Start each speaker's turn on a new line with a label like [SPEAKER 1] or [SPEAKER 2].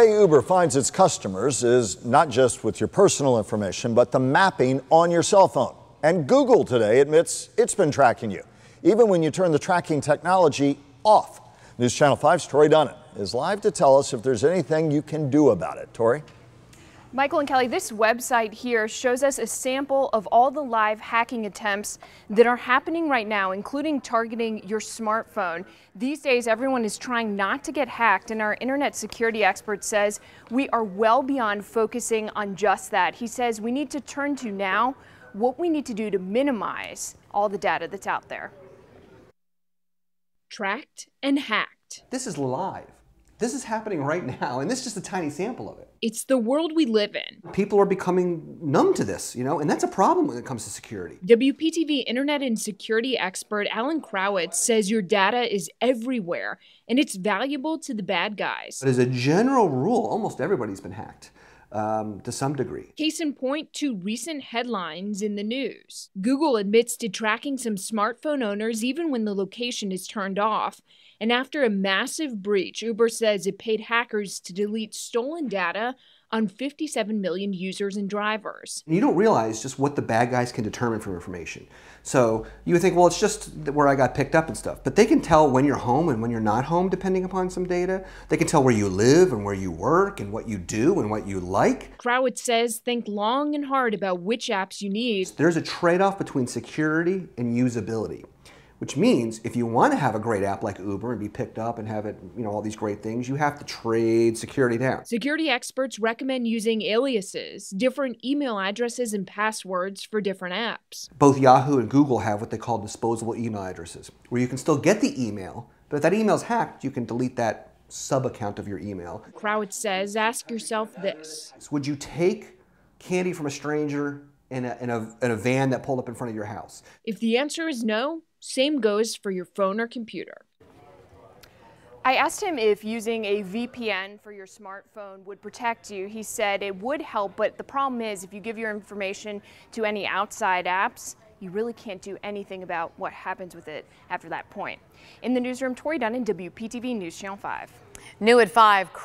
[SPEAKER 1] The way Uber finds its customers is not just with your personal information, but the mapping on your cell phone. And Google today admits it's been tracking you, even when you turn the tracking technology off. News Channel 5's Tori Dunnan is live to tell us if there's anything you can do about it. Tori?
[SPEAKER 2] Michael and Kelly, this website here shows us a sample of all the live hacking attempts that are happening right now, including targeting your smartphone. These days, everyone is trying not to get hacked, and our internet security expert says we are well beyond focusing on just that. He says we need to turn to now what we need to do to minimize all the data that's out there. Tracked and hacked.
[SPEAKER 3] This is live. This is happening right now, and this is just a tiny sample of it.
[SPEAKER 2] It's the world we live in.
[SPEAKER 3] People are becoming numb to this, and that's a problem when it comes to security.
[SPEAKER 2] WPTV internet and security expert Alan Krawitz says your data is everywhere, and it's valuable to the bad guys.
[SPEAKER 3] But as a general rule, almost everybody's been hacked. To some degree.
[SPEAKER 2] Case in point, to recent headlines in the news. Google admits to tracking some smartphone owners even when the location is turned off. And after a massive breach, Uber says it paid hackers to delete stolen data on 57 million users and drivers.
[SPEAKER 3] You don't realize just what the bad guys can determine from information. So you would think, well, it's just where I got picked up and stuff. But they can tell when you're home and when you're not home, depending upon some data. They can tell where you live and where you work and what you do and what you like.
[SPEAKER 2] Krawitz says think long and hard about which apps you need.
[SPEAKER 3] There's a trade-off between security and usability. Which means if you want to have a great app like Uber and be picked up and have it, all these great things, you have to trade security down.
[SPEAKER 2] Security experts recommend using aliases, different email addresses and passwords for different apps.
[SPEAKER 3] Both Yahoo and Google have what they call disposable email addresses, where you can still get the email, but if that email's hacked, you can delete that sub-account of your email.
[SPEAKER 2] Krawitz says, ask yourself this.
[SPEAKER 3] Would you take candy from a stranger in a van that pulled up in front of your house?
[SPEAKER 2] If the answer is no, same goes for your phone or computer. I asked him if using a VPN for your smartphone would protect you. He said it would help, but the problem is if you give your information to any outside apps, you really can't do anything about what happens with it after that point. In the newsroom, Tori Dunnan, WPTV News Channel 5.
[SPEAKER 4] New at 5.